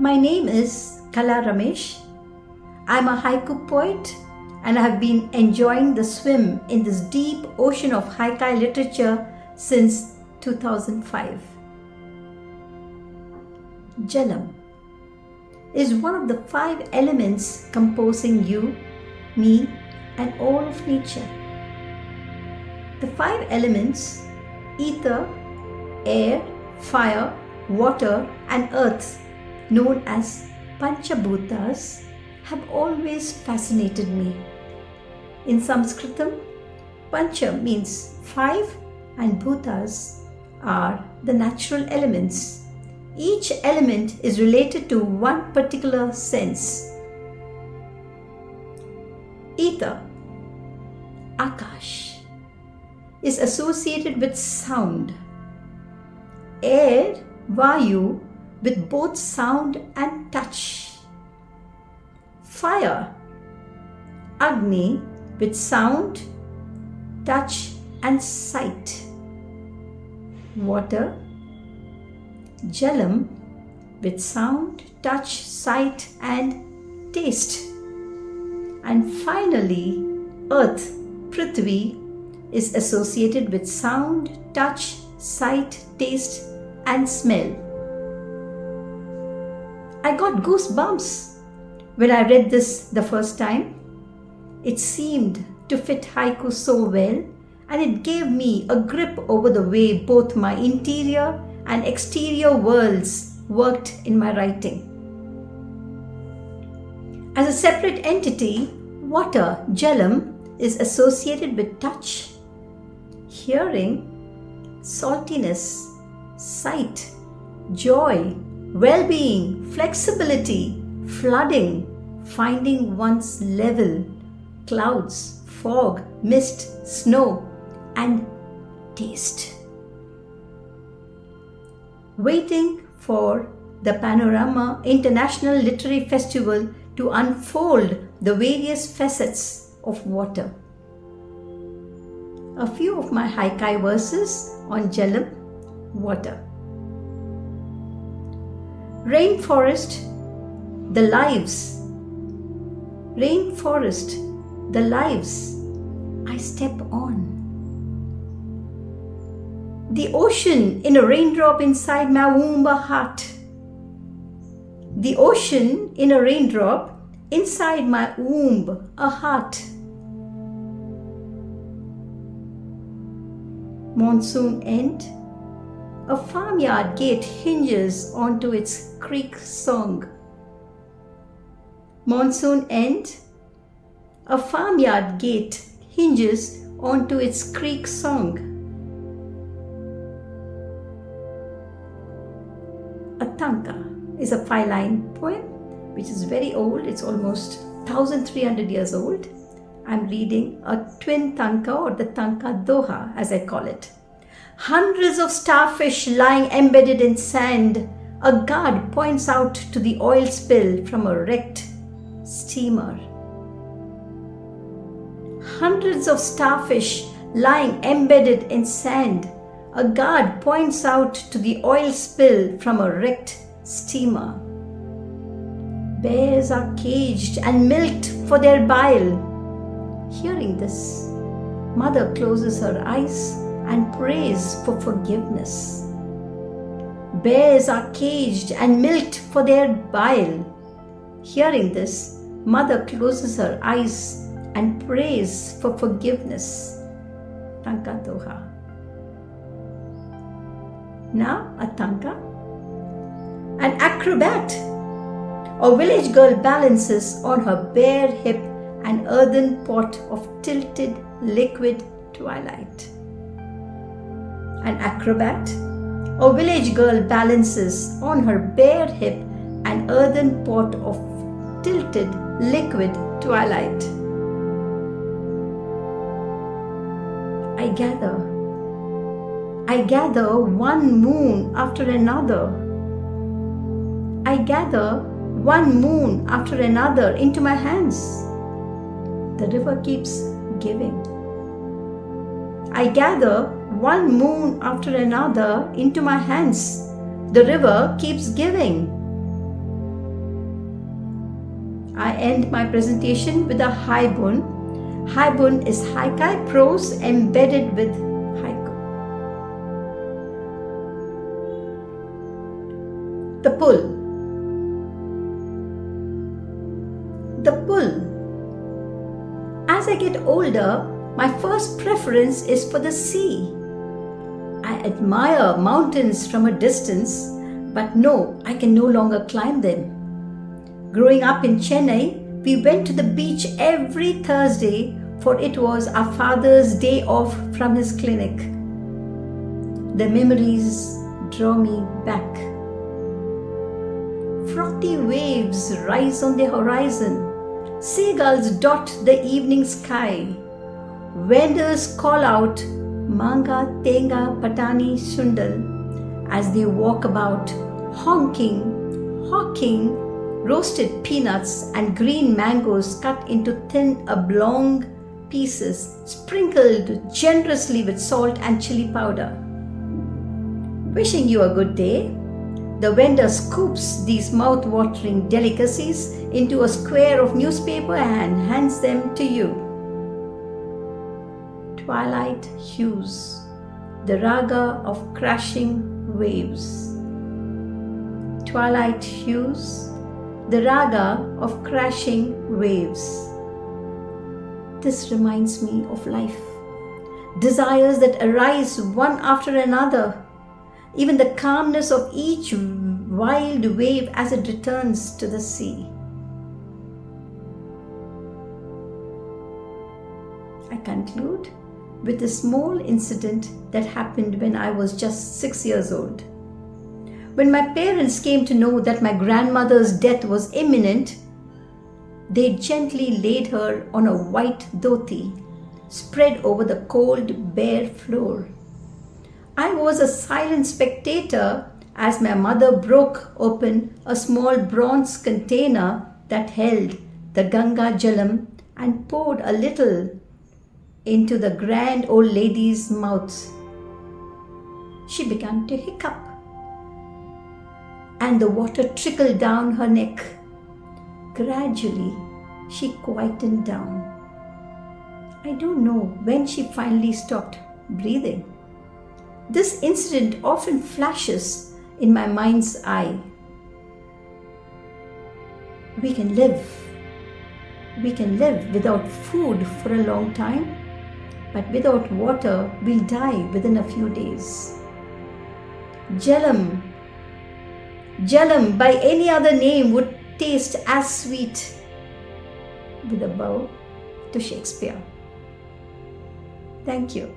My name is Kala Ramesh. I'm a haiku poet and I have been enjoying the swim in this deep ocean of haiku literature since 2005. Jalam is one of the 5 elements composing you, me, and all of nature. The 5 elements, ether, air, fire, water, and earth, known as Panchabhutas, have always fascinated me. In Sanskritam, Pancha means 5 and Bhutas are the natural elements. Each element is related to one particular sense. Ether, Akash, is associated with sound. Air, Vayu, with both sound and touch. Fire, Agni, with sound, touch and sight. Water, Jalam, with sound, touch, sight and taste. And finally, earth, Prithvi, is associated with sound, touch, sight, taste and smell. I got goosebumps when I read this the first time. It seemed to fit haiku so well, and it gave me a grip over the way both my interior and exterior worlds worked in my writing. As a separate entity, water, Jalam, is associated with touch, hearing, saltiness, sight, joy, well-being, flexibility, flooding, finding one's level, clouds, fog, mist, snow, and taste. Waiting for the Panorama International Literary Festival to unfold the various facets of water. A few of my haiku verses on Jalam, water. Rainforest, the lives. Rainforest, the lives I step on. The ocean in a raindrop inside my womb, a heart. The ocean in a raindrop inside my womb, a heart. Monsoon end. A farmyard gate hinges onto its creek song. Monsoon end. A farmyard gate hinges onto its creek song. A tanka is a 5-line poem which is very old. It's almost 1300 years old. I'm reading a twin tanka, or the tanka doha as I call it. Hundreds of starfish lying embedded in sand. A guard points out to the oil spill from a wrecked steamer. Hundreds of starfish lying embedded in sand. A guard points out to the oil spill from a wrecked steamer. Bears are caged and milked for their bile. Hearing this, mother closes her eyes and prays for forgiveness. Bears are caged and milked for their bile. Hearing this, mother closes her eyes and prays for forgiveness. Tanka doha. Now a tanka. An acrobat. A village girl balances on her bare hip an earthen pot of tilted liquid twilight. An acrobat. A village girl balances on her bare hip an earthen pot of tilted liquid twilight. I gather one moon after another. I gather one moon after another into my hands. The river keeps giving. I gather one moon after another into my hands. The river keeps giving. I end my presentation with a haibun. Haibun is haikai prose embedded with haiku. The pull. The pull. As I get older, my first preference is for the sea. I admire mountains from a distance, but no, I can no longer climb them. Growing up in Chennai, we went to the beach every Thursday, for it was our father's day off from his clinic. The memories draw me back. Frothy waves rise on the horizon. Seagulls dot the evening sky. Vendors call out manga, tenga, patani, shundal as they walk about, hawking roasted peanuts and green mangoes cut into thin oblong pieces, sprinkled generously with salt and chili powder. Wishing you a good day, the vendor scoops these mouth-watering delicacies into a square of newspaper and hands them to you. Twilight hues, the raga of crashing waves. Twilight hues, the raga of crashing waves. This reminds me of life. Desires that arise one after another. Even the calmness of each wild wave as it returns to the sea. I conclude with a small incident that happened when I was just 6 years old. When my parents came to know that my grandmother's death was imminent, they gently laid her on a white dhoti spread over the cold, bare floor. I was a silent spectator as my mother broke open a small bronze container that held the Ganga Jalam and poured a little into the grand old lady's mouth. She began to hiccup, and the water trickled down her neck. Gradually, she quietened down. I don't know when she finally stopped breathing. This incident often flashes in my mind's eye. We can live without food for a long time, but without water, we'll die within a few days. Jalam by any other name would taste as sweet. With a bow to Shakespeare. Thank you.